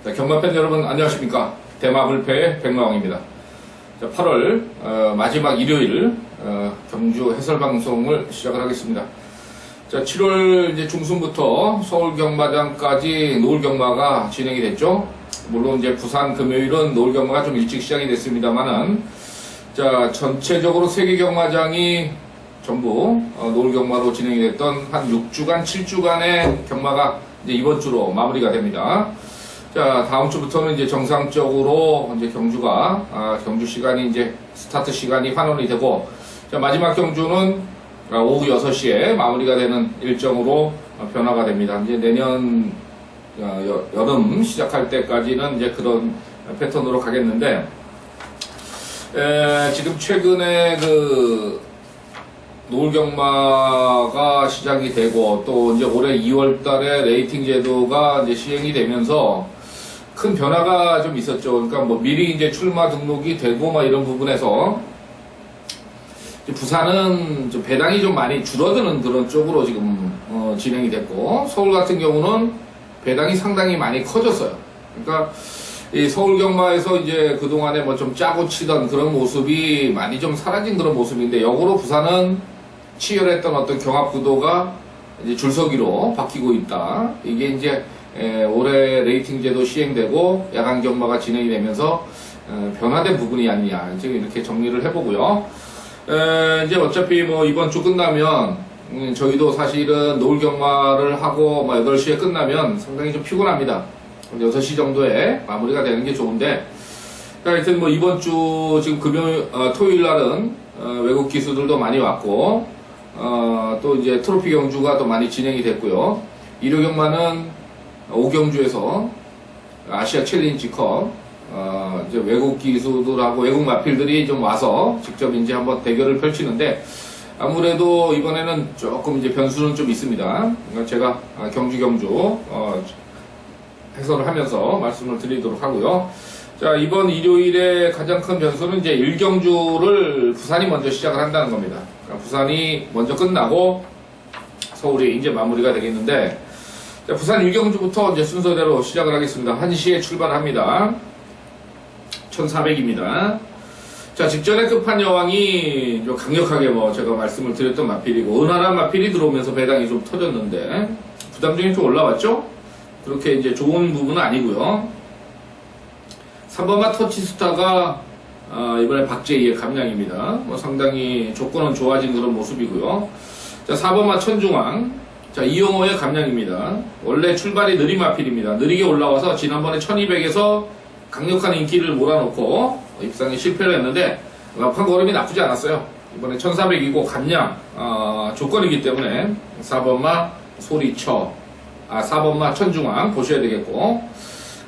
자, 경마팬 여러분 안녕하십니까. 대마불패의 백마왕입니다. 자, 8월 마지막 일요일 경주 해설방송을 시작을 하겠습니다. 자, 7월 이제 중순부터 서울 경마장까지 노을 경마가 진행이 됐죠. 물론 이제 부산 금요일은 노을 경마가 좀 일찍 시작이 됐습니다만은, 자, 전체적으로 세계 경마장이 전부 노을 경마로 진행이 됐던 한 6주간, 7주간의 경마가 이제 이번 주로 마무리가 됩니다. 자, 다음 주부터는 이제 정상적으로 이제 경주가, 경주 시간이 이제 스타트 시간이 환원이 되고, 자, 마지막 경주는 오후 6시에 마무리가 되는 일정으로 변화가 됩니다. 이제 내년 여름 시작할 때까지는 이제 그런 패턴으로 가겠는데, 지금 최근에 그 노을 경마가 시작이 되고, 또 이제 올해 2월 달에 레이팅 제도가 이제 시행이 되면서 큰 변화가 좀 있었죠. 그러니까 뭐 미리 이제 출마 등록이 되고 막 이런 부분에서 부산은 좀 배당이 좀 많이 줄어드는 그런 쪽으로 지금 진행이 됐고, 서울 같은 경우는 배당이 상당히 많이 커졌어요. 그러니까 이 서울 경마에서 이제 그동안에 뭐 좀 짜고 치던 그런 모습이 많이 좀 사라진 그런 모습인데, 역으로 부산은 치열했던 어떤 경합 구도가 이제 줄서기로 바뀌고 있다. 이게 이제 올해 레이팅 제도 시행되고 야간 경마가 진행이 되면서 변화된 부분이 아니냐, 지금 이렇게 정리를 해보고요. 이제 어차피 뭐 이번 주 끝나면 저희도 사실은 노을 경마를 하고 뭐 8시에 끝나면 상당히 좀 피곤합니다. 6시 정도에 마무리가 되는 게 좋은데, 하여튼 뭐 이번 주 지금 토요일 날은 외국 기수들도 많이 왔고, 또 이제 트로피 경주가 또 많이 진행이 됐고요. 일요 경마는 오경주에서 아시아 챌린지컵, 이제 외국 기수들하고 외국 마필들이 좀 와서 직접 이제 한번 대결을 펼치는데, 아무래도 이번에는 조금 이제 변수는 좀 있습니다. 제가 경주 해설을 하면서 말씀을 드리도록 하고요. 자, 이번 일요일에 가장 큰 변수는 이제 1경주를 부산이 먼저 시작을 한다는 겁니다. 그러니까 부산이 먼저 끝나고 서울이 이제 마무리가 되겠는데, 자, 부산 1경주부터 이제 순서대로 시작을 하겠습니다. 1시에 출발합니다. 1400입니다. 자, 직전에 끝판 여왕이 좀 강력하게 뭐 제가 말씀을 드렸던 마필이고, 은하란 마필이 들어오면서 배당이 좀 터졌는데, 부담중이 좀 올라왔죠? 그렇게 이제 좋은 부분은 아니고요. 3번마 터치스타가 이번에 박재희의 감량입니다. 뭐 상당히 조건은 좋아진 그런 모습이고요. 자, 4번마 천중왕. 자, 이용호의 감량입니다. 원래 출발이 느린 마필입니다. 느리게 올라와서 지난번에 1200에서 강력한 인기를 몰아놓고 입상에 실패를 했는데, 막판 걸음이 나쁘지 않았어요. 이번에 1400이고 감량 조건이기 때문에 4번마 소리쳐, 4번마 천중왕 보셔야 되겠고,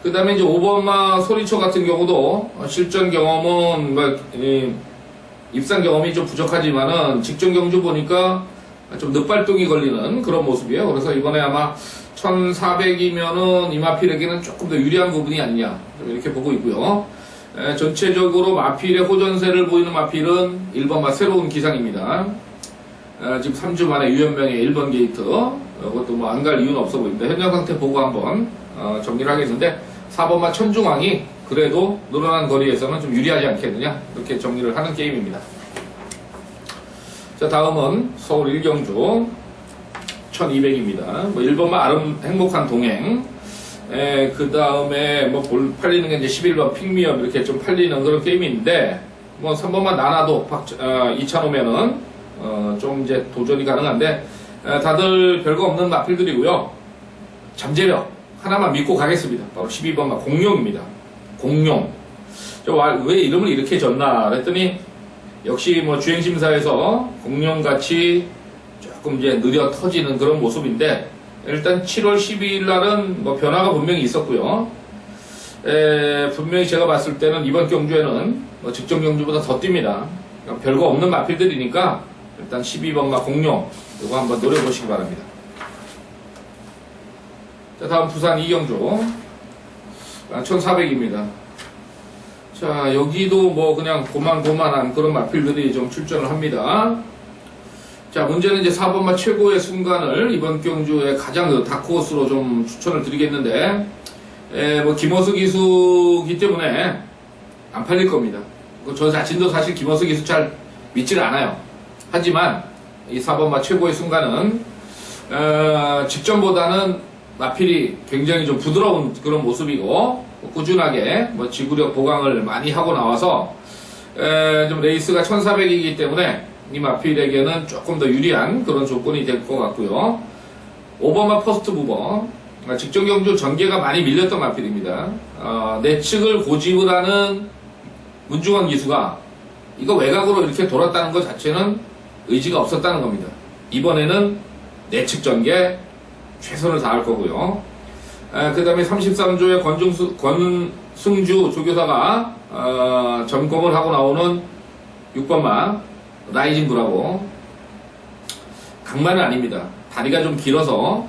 그 다음에 이제 5번마 소리쳐 같은 경우도 실전 경험은 입상 경험이 좀 부족하지만은 직전 경주 보니까 좀 늦발동이 걸리는 그런 모습이에요. 그래서 이번에 아마 1400이면은 이 마필에게는 조금 더 유리한 부분이 아니냐, 이렇게 보고 있고요. 전체적으로 마필의 호전세를 보이는 마필은 1번마 새로운 기상입니다. 지금 3주 만에 유연명의 1번 게이트, 이것도 뭐 안 갈 이유는 없어 보입니다. 현장 상태 보고 한번 정리를 하겠는데, 4번마 천중왕이 그래도 늘어난 거리에서는 좀 유리하지 않겠느냐, 이렇게 정리를 하는 게임입니다. 자, 다음은 서울 1경주 1200입니다. 뭐 1번마 행복한 동행, 그 다음에 뭐 팔리는 게 이제 11번 핑미업 이렇게 좀 팔리는 그런 게임인데, 뭐 3번마 나나도 이찬호면은 좀 이제 도전이 가능한데, 다들 별거 없는 마필들이고요. 잠재력 하나만 믿고 가겠습니다. 바로 12번마 공룡입니다. 공룡. 왜 이름을 이렇게 졌나 그랬더니, 역시 뭐 주행심사에서 공룡같이 조금 이제 느려 터지는 그런 모습인데, 일단 7월 12일 날은 뭐 변화가 분명히 있었고요. 분명히 제가 봤을 때는 이번 경주에는 뭐 직전 경주보다 더 뜁니다. 그러니까 별거 없는 마필들이니까 일단 12번마 공룡 이거 한번 노려보시기 바랍니다. 자, 다음 부산 2경주 1400입니다. 자, 여기도 뭐 그냥 고만고만한 그런 마필들이 좀 출전을 합니다. 자, 문제는 이제 4번마 최고의 순간을 이번 경주에 가장 다크호스로 좀 추천을 드리겠는데, 뭐 김어수 기수기 때문에 안 팔릴 겁니다. 저 자신도 사실 김어수 기수 잘 믿질 않아요. 하지만 이 4번마 최고의 순간은 직전보다는 마필이 굉장히 좀 부드러운 그런 모습이고 꾸준하게 뭐 지구력 보강을 많이 하고 나와서 좀 레이스가 1400이기 때문에 이 마필에게는 조금 더 유리한 그런 조건이 될 것 같고요. 5번마 퍼스트 무버 직전 경주 전개가 많이 밀렸던 마필입니다. 내측을 고집을 하는 문중원 기수가 이거 외곽으로 이렇게 돌았다는 것 자체는 의지가 없었다는 겁니다. 이번에는 내측 전개 최선을 다할 거고요. 그 다음에 33조의 권승주 조교사가 점검을 하고 나오는 6번마 라이징 브라보 강만은 아닙니다. 다리가 좀 길어서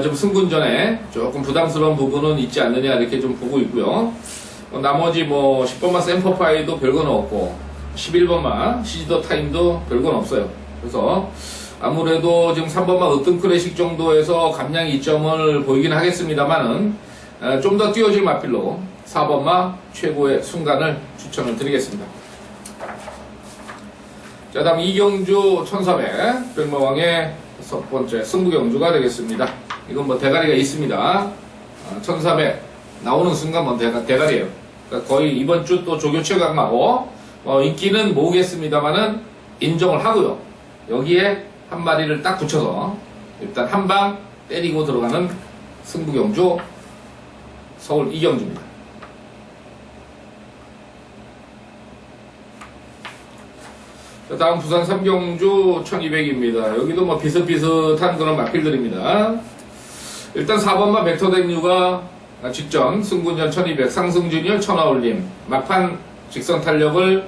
좀 승분 전에 조금 부담스러운 부분은 있지 않느냐 이렇게 좀 보고 있고요. 나머지 뭐 10번마 샘퍼파이도 별건 없고 11번마 시지더 타임도 별건 없어요. 그래서 아무래도 지금 3번마 으뜸 클래식 정도에서 감량 이점을 보이긴 하겠습니다만은 좀 더 뛰어질 마필로 4번마 최고의 순간을 추천을 드리겠습니다. 자, 다음 이경주 1400 백마왕의 첫 번째 승부 경주가 되겠습니다. 이건 뭐 대가리가 있습니다. 1400 나오는 순간 뭐 대가리예요. 그러니까 거의 이번 주 또 조교 최강마고 인기는 모으겠습니다만은 인정을 하고요. 여기에 한 마리를 딱 붙여서 일단 한 방 때리고 들어가는 승부 경주 서울 이경주입니다. 자, 다음 부산 삼경주 1200입니다. 여기도 뭐 비슷비슷한 그런 마필들입니다. 일단 4번마 벡터댕류가 직전 승군전 1200 상승주니어 천하올림 막판 직선 탄력을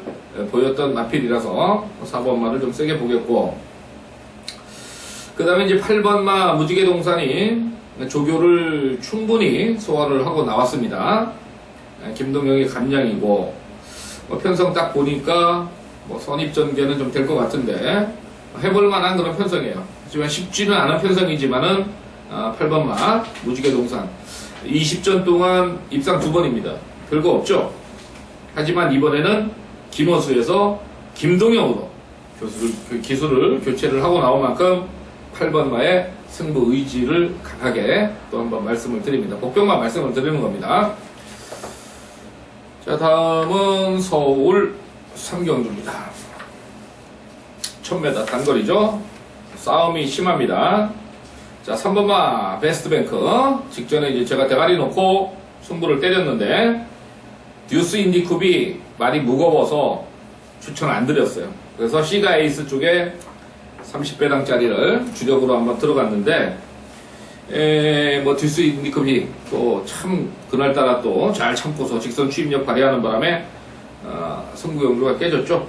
보였던 마필이라서 4번마를 좀 세게 보겠고, 그 다음에 이제 8번마 무지개 동산이 조교를 충분히 소화를 하고 나왔습니다. 김동영이 감량이고 편성 딱 보니까 뭐 선입전개는 좀 될 것 같은데 해볼만한 그런 편성이에요. 하지만 쉽지는 않은 편성이지만은 8번마 무지개 동산 20전 동안 입상 2번입니다. 별거 없죠. 하지만 이번에는 김어수에서 김동영으로 기수를 교체를 하고 나온 만큼 8번마의 승부 의지를 강하게 또 한번 말씀을 드립니다. 복병만 말씀을 드리는 겁니다. 자, 다음은 서울 삼경주입니다. 1000m 단거리죠. 싸움이 심합니다. 자, 3번마 베스트뱅크 직전에 이제 제가 대가리 놓고 승부를 때렸는데 듀스 인디쿱이 많이 무거워서 추천 안 드렸어요. 그래서 시가 에이스 쪽에 30배당짜리를 주력으로 한번 들어갔는데 뭐 듀스 인디쿱이 또 참 그날따라 또 잘 참고서 직선 추임력 발휘하는 바람에 승부 경주가 깨졌죠.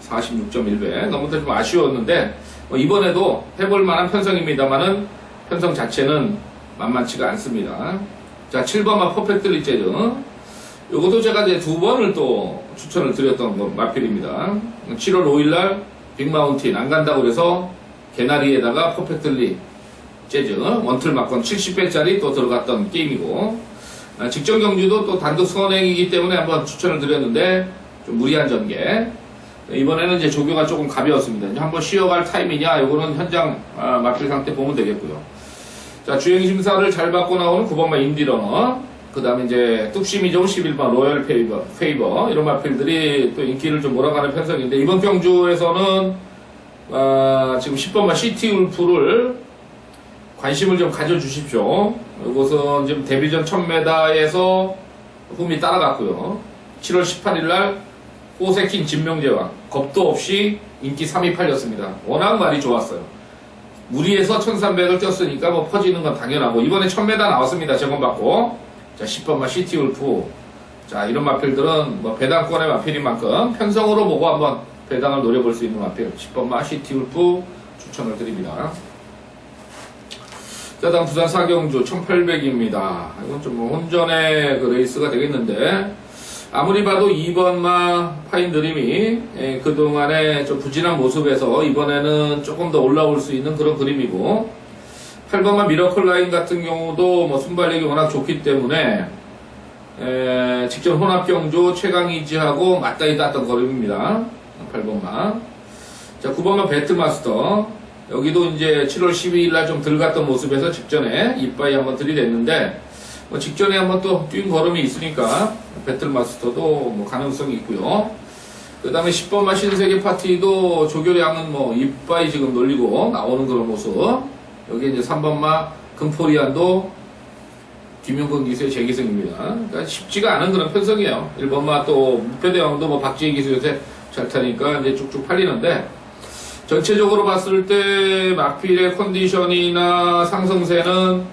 46.1배 너무 좀 아쉬웠는데 이번에도 해볼 만한 편성입니다만은 편성 자체는 만만치가 않습니다. 자, 7번마 퍼펙트리 재즈 요것도 제가 이제 2번을 또 추천을 드렸던 마필입니다. 7월 5일날 빅마운틴 안 간다고 그래서 개나리에다가 퍼펙트리 재즈 원틀 막건 70배짜리 또 들어갔던 게임이고, 직전 경주도 또 단독 선행이기 때문에 한번 추천을 드렸는데 좀 무리한 전개. 이번에는 이제 조교가 조금 가벼웠습니다. 이제 한번 쉬어갈 타임이냐 요거는 현장 마필 상태 보면 되겠고요. 자, 주행 심사를 잘 받고 나오는 9번마 인디러너, 그 다음에 이제 뚝심이 좋은 11번 로열 페이버 이런 마필들이 또 인기를 좀 몰아가는 편성인데, 이번 경주에서는 지금 10번마 시티 울프를 관심을 좀 가져주십시오. 이것은 지금 데뷔전 1000m에서 흠이 따라갔고요. 7월 18일날 호세킨 진명제왕 겁도 없이 인기 3위 팔렸습니다. 워낙 말이 좋았어요. 무리해서 1300을 뛰었으니까 뭐 퍼지는 건 당연하고, 이번에 1000m 나왔습니다. 제공받고. 자, 10번마 시티 울프. 자, 이런 마필들은 뭐 배당권의 마필인 만큼 편성으로 보고 한번 배당을 노려볼 수 있는 마필 10번마 시티 울프 추천을 드립니다. 자, 다음 부산 사경주 1800입니다. 이건 좀 뭐 혼전의 그 레이스가 되겠는데, 아무리 봐도 2번마 파인드림이 그동안의 좀 부진한 모습에서 이번에는 조금 더 올라올 수 있는 그런 그림이고, 8번마 미러클 라인 같은 경우도 뭐 순발력이 워낙 좋기 때문에 직전 혼합 경주 최강이지하고 맞다이 땄던 걸음입니다. 8번마. 자, 9번마 배트마스터. 여기도 이제 7월 12일 날 좀 들갔던 모습에서 직전에 이빠이 한번 들이댔는데, 뭐 직전에 한번 또 뛴 걸음이 있으니까 배틀마스터도 뭐 가능성이 있고요. 그 다음에 10번마 신세계 파티도 조교량은 뭐 이빠이 지금 놀리고 나오는 그런 모습. 여기 이제 3번마 금포리안도 김용근 기수의 재기승입니다. 그러니까 쉽지가 않은 그런 편성이에요. 1번마 또 무패대왕도 뭐 박지희 기수 요새 잘 타니까 이제 쭉쭉 팔리는데, 전체적으로 봤을 때 마필의 컨디션이나 상승세는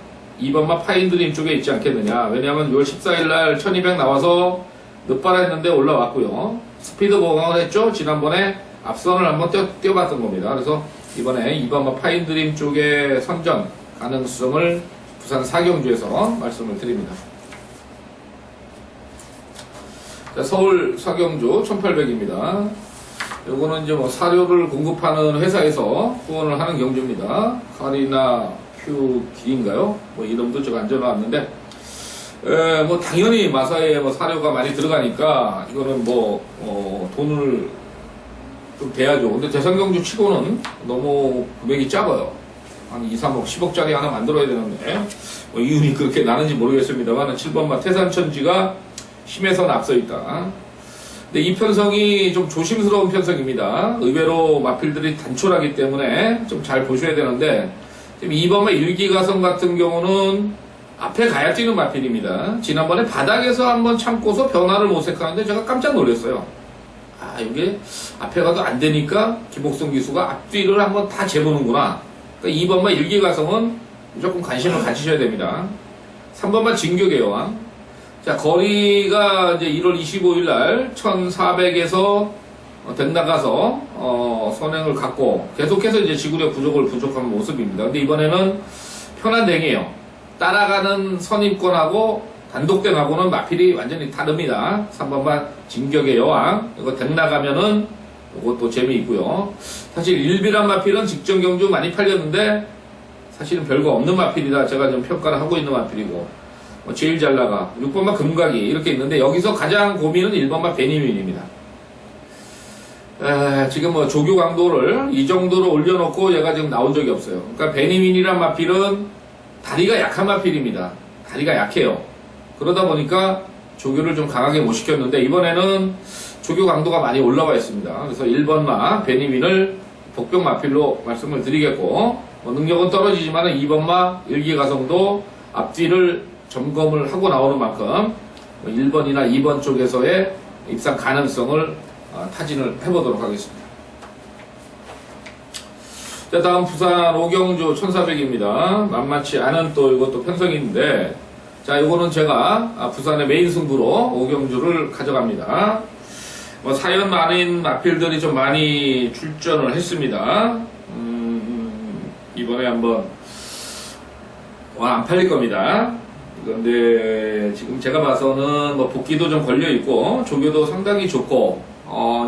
2번마 파인드림 쪽에 있지 않겠느냐. 왜냐하면 6월 14일 날 1200 나와서 늦발했는데 올라왔고요. 스피드 보강을 했죠. 지난번에 앞선을 한번 뛰어봤던 겁니다. 그래서 이번에 2번마 파인드림 쪽의 선전 가능성을 부산 사경주에서 말씀을 드립니다. 자, 서울 사경주 1800입니다. 요거는 이제 뭐 사료를 공급하는 회사에서 후원을 하는 경주입니다. 카리나 큐 길인가요? 뭐 이름도 제가 안 적어놨는데, 뭐 당연히 마사에 뭐 사료가 많이 들어가니까 이거는 뭐 돈을 좀 대야죠. 근데 대상경주 치고는 너무 금액이 작아요. 한 2, 3억, 10억짜리 하나 만들어야 되는데, 뭐 이윤이 그렇게 나는지 모르겠습니다만 7번마 태산천지가 힘에선 앞서 있다. 근데 이 편성이 좀 조심스러운 편성입니다. 의외로 마필들이 단촐하기 때문에 좀 잘 보셔야 되는데, 지금 2번마 일기가성 같은 경우는 앞에 가야 뛰는 마필입니다. 지난번에 바닥에서 한번 참고서 변화를 모색하는데 제가 깜짝 놀랐어요. 아, 이게 앞에 가도 안 되니까 김옥성 기수가 앞뒤를 한번 다 재보는구나. 그러니까 2번마 일기가성은 무조건 관심을 가지셔야 됩니다. 3번마 진격의 자, 거리가 이제 1월 25일 날 1400에서 댕 나가서 선행을 갖고 계속해서 이제 지구력 부족한 모습입니다. 근데 이번에는 편한 댕이에요. 따라가는 선임권하고 단독댕하고는 마필이 완전히 다릅니다. 3번만 진격의 여왕. 이거 댕 나가면은 이것도 재미있고요. 사실 일비란 마필은 직전 경주 많이 팔렸는데 사실은 별거 없는 마필이다. 제가 좀 평가를 하고 있는 마필이고. 제일 잘 나가 6번마 금각이 이렇게 있는데, 여기서 가장 고민은 1번마 베니민입니다. 지금 뭐 조교 강도를 이 정도로 올려놓고 얘가 지금 나온 적이 없어요. 그러니까 베니민이란 마필은 다리가 약한 마필입니다. 다리가 약해요. 그러다 보니까 조교를 좀 강하게 못 시켰는데, 이번에는 조교 강도가 많이 올라와 있습니다. 그래서 1번마 베니민을 복병 마필로 말씀을 드리겠고, 능력은 떨어지지만 2번마 일기가성도 앞뒤를 점검을 하고 나오는 만큼 1번이나 2번 쪽에서의 입상 가능성을 타진을 해보도록 하겠습니다. 자, 다음 부산 오경주 1400입니다. 만만치 않은 또 이것도 편성인데, 자, 이거는 제가 부산의 메인 승부로 오경주를 가져갑니다. 뭐 사연 많은 마필들이 좀 많이 출전을 했습니다. 이번에 한번 안 팔릴 겁니다. 그런데 지금 제가 봐서는 뭐 복귀도 좀 걸려있고 조교도 상당히 좋고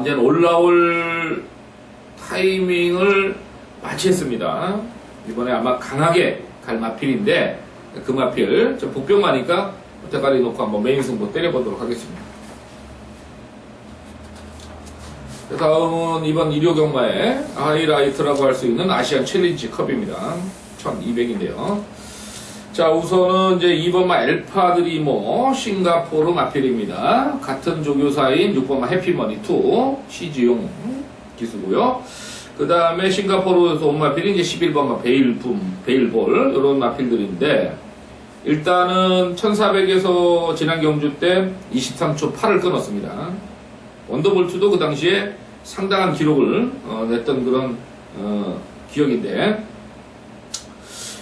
이제는 올라올 타이밍을 마치했습니다. 이번에 아마 강하게 갈 마필인데, 그 마필 좀 복병마니까 대가리 놓고 한번 메인 승부 때려보도록 하겠습니다. 다음은 이번 일요경마의 하이라이트라고 할 수 있는 아시안 챌린지 컵입니다. 1200인데요. 자, 우선은 이제 2번마 엘파드리모 싱가포르 마필입니다. 같은 조교사인 6번마 해피머니2 시지용 기수고요. 그 다음에 싱가포르에서 온 마필이 이제 11번마 베일볼 이런 마필들인데, 일단은 1400에서 지난 경주 때 23초 8을 끊었습니다. 원더볼트도 그 당시에 상당한 기록을 냈던 그런 기억인데,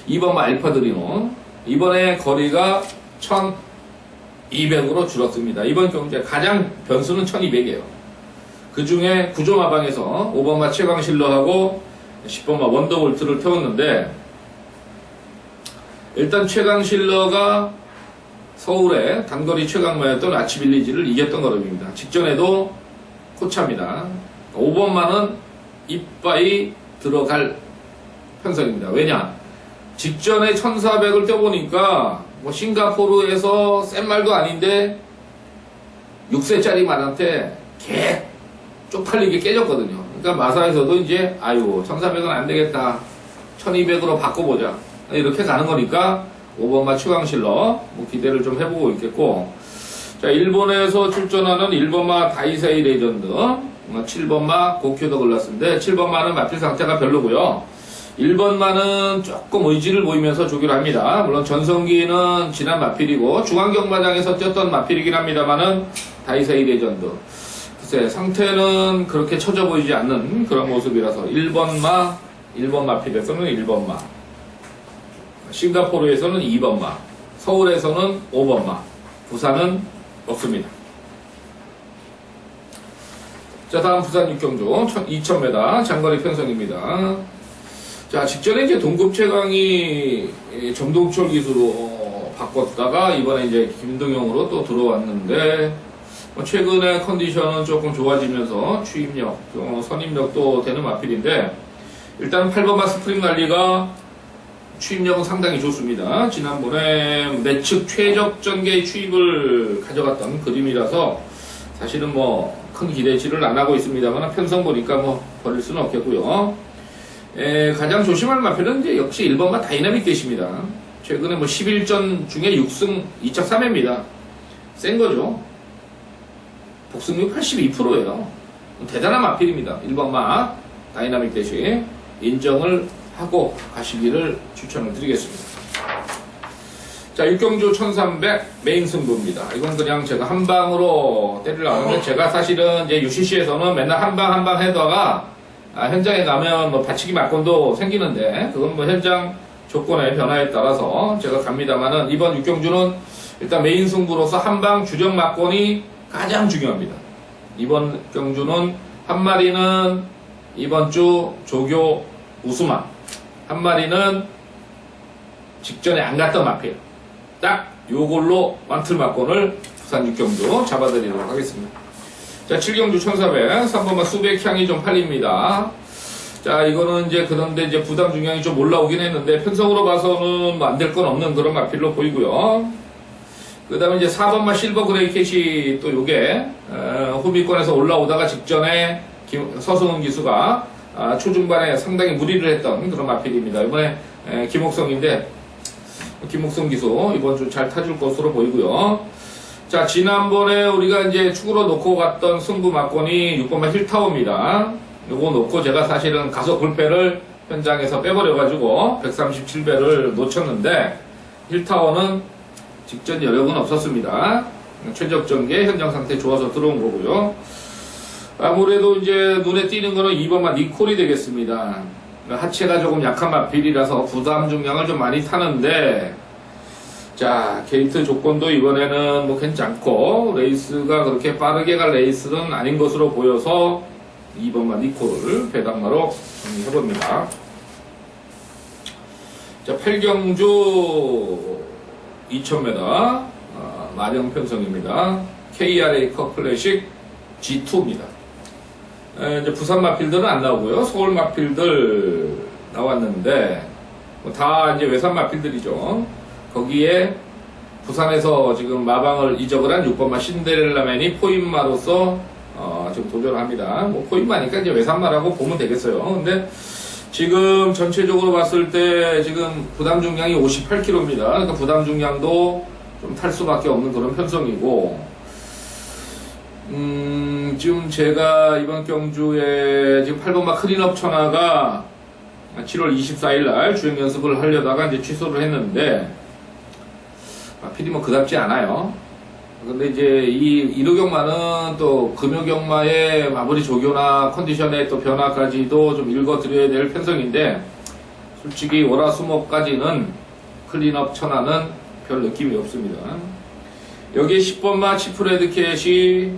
2번마 알파드리노 이번에 거리가 1200으로 줄었습니다. 이번 경주에 가장 변수는 1200이에요. 그 중에 구조마방에서 5번마 최강실러하고 10번마 원더볼트를 태웠는데, 일단 최강실러가 서울의 단거리 최강마였던 아치빌리지를 이겼던 걸음입니다. 직전에도 코차입니다. 5번마는 이빠이 들어갈 편성입니다. 왜냐? 직전에 1400을 떼보니까 뭐 싱가포르에서 센 말도 아닌데 6세짜리 말한테 개 쪽팔리게 깨졌거든요. 그러니까 마사에서도 이제 아유 1400은 안 되겠다, 1200으로 바꿔보자, 이렇게 가는 거니까 5번마 추강실러 뭐 기대를 좀 해보고 있겠고, 자, 일본에서 출전하는 1번마 다이세이 레전드, 7번마 고큐 더글라스인데 7번마는 마필 상태가 별로고요. 1번마는 조금 의지를 보이면서 조기를 합니다. 물론 전성기는 지난 마필이고 중앙경마장에서 뛰었던 마필이긴 합니다만은 다이세이 레전드, 글쎄 상태는 그렇게 처져 보이지 않는 그런 모습이라서 1번마, 1번 마필에서는 1번마, 싱가포르에서는 2번마, 서울에서는 5번마, 부산은 없습니다. 자, 다음 부산 육경주 2000m 장거리 편성입니다. 자, 직전에 이제 동급 최강이 정동철 기수로 바꿨다가 이번에 이제 김동영으로 또 들어왔는데, 최근에 컨디션은 조금 좋아지면서 추임력, 선임력도 되는 마필인데, 일단 8번마 스프링 랠리가 추임력은 상당히 좋습니다. 지난번에 내측 최적 전개의 추입을 가져갔던 그림이라서 사실은 뭐 큰 기대치를 안 하고 있습니다만, 편성 보니까 뭐 버릴 수는 없겠고요. 가장 조심할 마필은 이제 역시 1번마 다이나믹 대시입니다. 최근에 뭐 11전 중에 6승 2착 3회입니다. 센 거죠. 복승률 82%예요. 대단한 마필입니다. 1번마 다이나믹 대시 인정을 하고 가시기를 추천을 드리겠습니다. 자, 육경주 1300 메인 승부입니다. 이건 그냥 제가 한 방으로 때리려고 하는데, 제가 사실은 이제 UCC에서는 맨날 한 방 한 방 해다가 현장에 가면 뭐 받치기 막건도 생기는데, 그건 뭐 현장 조건의 변화에 따라서 제가 갑니다만은, 이번 육경주는 일단 메인 승부로서 한 방 주정 막건이 가장 중요합니다. 이번 경주는 한 마리는 이번 주 조교 우수마, 한 마리는 직전에 안 갔던 마필, 딱 요걸로 만틀 막건을 부산 육경주 잡아드리도록 하겠습니다. 자, 7경주 1400 3번마 수백 향이 좀 팔립니다. 자, 이거는 이제 그런데 이제 부담 중량이 좀 올라오긴 했는데, 편성으로 봐서는 뭐 안 될 건 없는 그런 마필로 보이고요. 그 다음에 이제 4번마 실버 그레이 캣이 또 요게 후미권에서 올라오다가 직전에 서승훈 기수가 초중반에 상당히 무리를 했던 그런 마필입니다. 이번에 김옥성인데, 김옥성 기수 이번 주 잘 타줄 것으로 보이고요. 자, 지난번에 우리가 이제 축으로 놓고 갔던 승부 막건이 6번마 힐타워입니다. 요거 놓고 제가 사실은 가서 불패를 현장에서 빼버려가지고 137배를 놓쳤는데, 힐타워는 직전 여력은 없었습니다. 최적 전개 현장 상태 좋아서 들어온 거고요. 아무래도 이제 눈에 띄는 거는 2번마 니콜이 되겠습니다. 하체가 조금 약한 마필이라서 부담 중량을 좀 많이 타는데, 자, 게이트 조건도 이번에는 뭐 괜찮고, 레이스가 그렇게 빠르게 갈 레이스는 아닌 것으로 보여서 2번마 니콜을 배당마로 정리해봅니다. 자, 8경주 2000m 마령 편성입니다. KRA 컵 클래식 G2입니다. 이제 부산 마필들은 안 나오고요. 서울 마필들 나왔는데, 다 이제 외산 마필들이죠. 거기에 부산에서 지금 마방을 이적을 한 6번마 신데렐라맨이 포인마로서 지금 도전을 합니다. 뭐 포인마니까 이제 외산마라고 보면 되겠어요. 근데 지금 전체적으로 봤을 때 지금 부담 중량이 58kg입니다. 그러니까 부담 중량도 좀 탈 수밖에 없는 그런 편성이고, 지금 제가 이번 경주에 지금 8번마 클린업 천하가 7월 24일 날 주행 연습을 하려다가 이제 취소를 했는데, 필이 뭐 그답지 않아요. 근데 이제 이 1호경마는 또 금요경마의 마무리 조교나 컨디션의 또 변화까지도 좀 읽어드려야 될 편성인데, 솔직히 월화수목까지는 클린업 천하는 별 느낌이 없습니다. 여기에 10번마 치프레드 캣이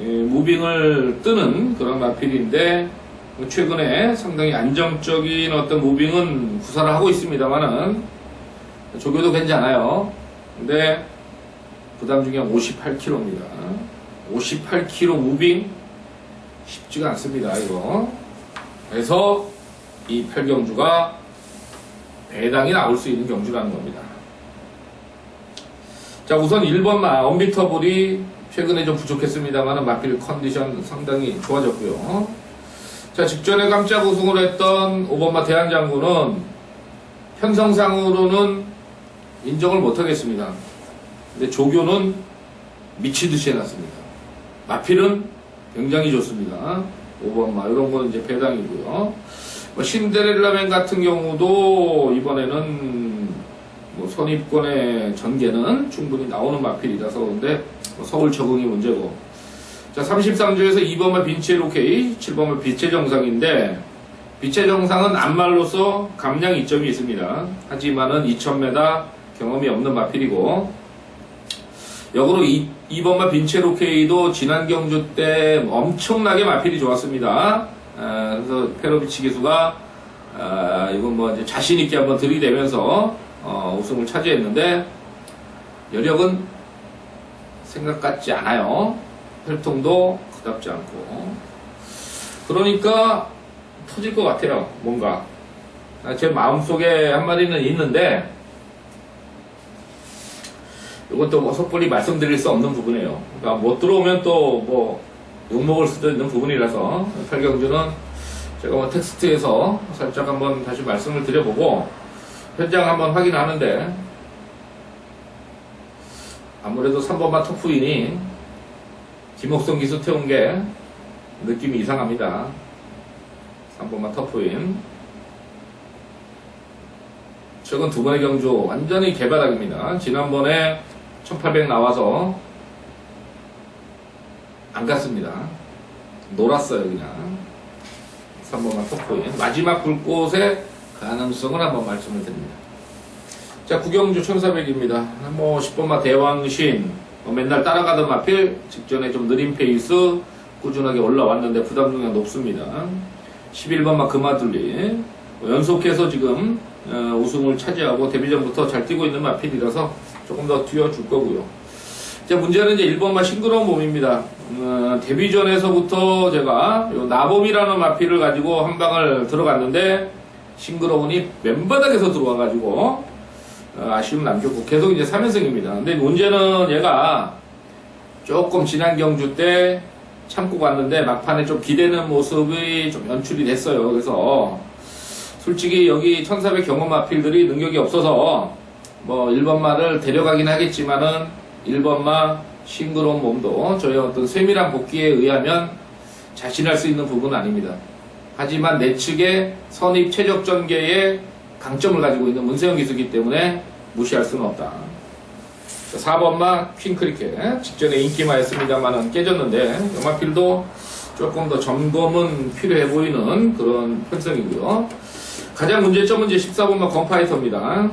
무빙을 뜨는 그런 마필인데, 최근에 상당히 안정적인 어떤 무빙은 구사를 하고 있습니다만은 조교도 괜찮아요. 근데 부담 중량 58kg입니다. 58kg 무빙 쉽지가 않습니다, 이거. 그래서 이 8경주가 배당이 나올 수 있는 경주라는 겁니다. 자, 우선 1번마 언비터블이 최근에 좀 부족했습니다만 마필 컨디션 상당히 좋아졌고요. 자, 직전에 깜짝 우승을 했던 5번마 대한장군은 편성상으로는 인정을 못하겠습니다. 근데 조교는 미치듯이 해놨습니다. 마필은 굉장히 좋습니다. 5번마 이런 거는 이제 배당이고요. 뭐 신데렐라맨 같은 경우도 이번에는 뭐 선입권의 전개는 충분히 나오는 마필이라서 근데 뭐 서울 적응이 문제고. 자, 33조에서 2번마 빈체로케이, 7번마 빛의 정상인데 빛의 정상은 암말로서 감량 이점이 있습니다. 하지만은 2000m 경험이 없는 마필이고, 역으로 2번마 빈체로케이도 지난 경주 때 엄청나게 마필이 좋았습니다. 그래서 페로비치 기수가 이건 뭐 이제 자신있게 한번 들이대면서 우승을 차지했는데 여력은 생각 같지 않아요. 혈통도 그답지 않고. 그러니까 터질 것 같아요. 뭔가 제 마음속에 한마디는 있는데 이것도 뭐 섣불리 말씀드릴 수 없는 부분이에요. 그러니까 못 들어오면 또 뭐 욕먹을 수도 있는 부분이라서 8경주는 제가 뭐 텍스트에서 살짝 한번 다시 말씀을 드려보고 현장 한번 확인하는데 아무래도 3번마 터프인이 김옥성 기수 태운 게 느낌이 이상합니다. 3번마 터프인 최근 두 번의 경주 완전히 개바닥입니다. 지난번에 1800 나와서 안 갔습니다. 놀았어요 그냥. 3번마 터프인 마지막 불꽃의 가능성을 한번 말씀을 드립니다. 자, 구경주 1400입니다. 뭐 10번마 대왕신 맨날 따라가던 마필 직전에 좀 느린 페이스 꾸준하게 올라왔는데 부담 중량 높습니다. 11번마 금화둘리 연속해서 지금 우승을 차지하고 데뷔전부터 잘 뛰고 있는 마필이라서 조금 더 뛰어줄 거고요. 자, 문제는 이제 1번마 싱그러운 몸입니다. 데뷔전에서부터 제가 요 나범이라는 마필을 가지고 한 방을 들어갔는데 싱그러운이 맨바닥에서 들어와가지고 아쉬움 남겼고 계속 이제 3연승입니다. 근데 문제는 얘가 조금 지난 경주 때 참고 갔는데 막판에 좀 기대는 모습이 좀 연출이 됐어요. 그래서 솔직히 여기 1400 경험 마필들이 능력이 없어서 뭐 1번마를 데려가긴 하겠지만은 1번마 싱그러운 몸도 저의 어떤 세밀한 복귀에 의하면 자신할 수 있는 부분은 아닙니다. 하지만 내 측의 선입 최적 전개에 강점을 가지고 있는 문세영 기수이기 때문에 무시할 수는 없다. 4번마 퀸크리켓 직전에 인기마였습니다만은 깨졌는데 연마필도 조금 더 점검은 필요해 보이는 그런 편성이고요. 가장 문제점은 이제 14번마 건파이터입니다.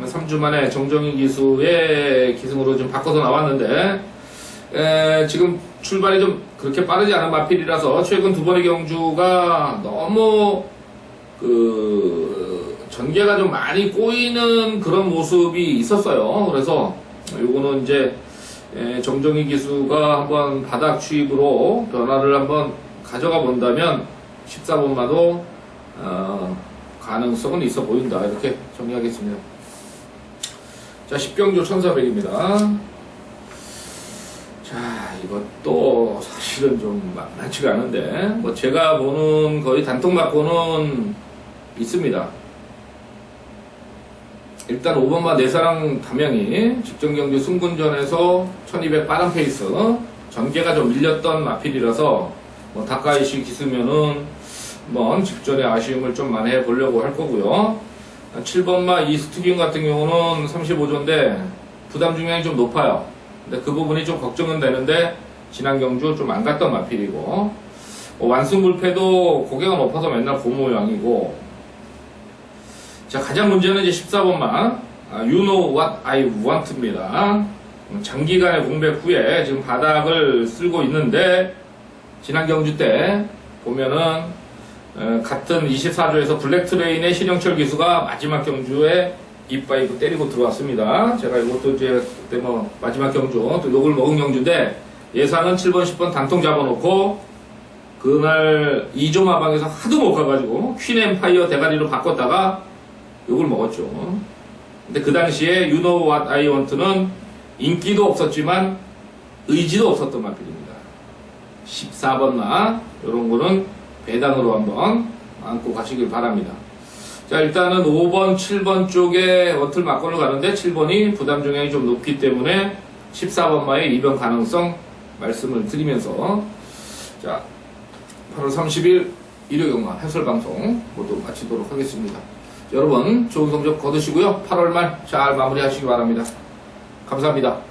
3주 만에 정정희 기수의 기승으로 좀 바꿔서 나왔는데 지금 출발이 좀 그렇게 빠르지 않은 마필이라서 최근 두 번의 경주가 너무 전개가 좀 많이 꼬이는 그런 모습이 있었어요. 그래서 요거는 이제 정정희 기수가 한번 바닥 추입으로 변화를 한번 가져가 본다면 14번마도 가능성은 있어 보인다. 이렇게 정리하겠습니다. 자, 10경주 1400입니다. 자, 이것도 사실은 좀 만만치가 않은데 뭐 제가 보는 거의 단통맞고는 있습니다. 일단 5번마 내사랑 담양이 직전경주 승군전에서 1200 빠른 페이스 전개가 좀 밀렸던 마필이라서 뭐 다카이시 기스면은 한번 직전에 아쉬움을 좀 만회해 보려고 할 거고요. 7번마 이스트균 같은 경우는 35조인데 부담 중량이 좀 높아요. 근데 그 부분이 좀 걱정은 되는데 지난 경주 좀 안 갔던 마필이고 완승불패도 고개가 높아서 맨날 본 모양이고. 자, 가장 문제는 이제 14번마 You know what I want입니다. 장기간의 공백 후에 지금 바닥을 쓸고 있는데 지난 경주 때 보면은 같은 24조에서 블랙트레인의 신영철 기수가 마지막 경주에 빗바이브 때리고 들어왔습니다. 제가 이것도 이제 그때 뭐 마지막 경주 또 욕을 먹은 경주인데 예상은 7번 10번 단통 잡아놓고 그날 2조 마방에서 하도 못 가가지고 퀸 엠파이어 대가리로 바꿨다가 욕을 먹었죠. 근데 그 당시에 You Know What I Want는 인기도 없었지만 의지도 없었던 마필입니다. 14번 나 이런 거는 배당으로 한번 안고 가시길 바랍니다. 자, 일단은 5번, 7번 쪽에 원틀 막건을 가는데 7번이 부담 종양이 좀 높기 때문에 14번 마의 입영 가능성 말씀을 드리면서 자, 8월 30일 일요경마 해설방송 모두 마치도록 하겠습니다. 여러분 좋은 성적 거두시고요. 8월 말 잘 마무리하시기 바랍니다. 감사합니다.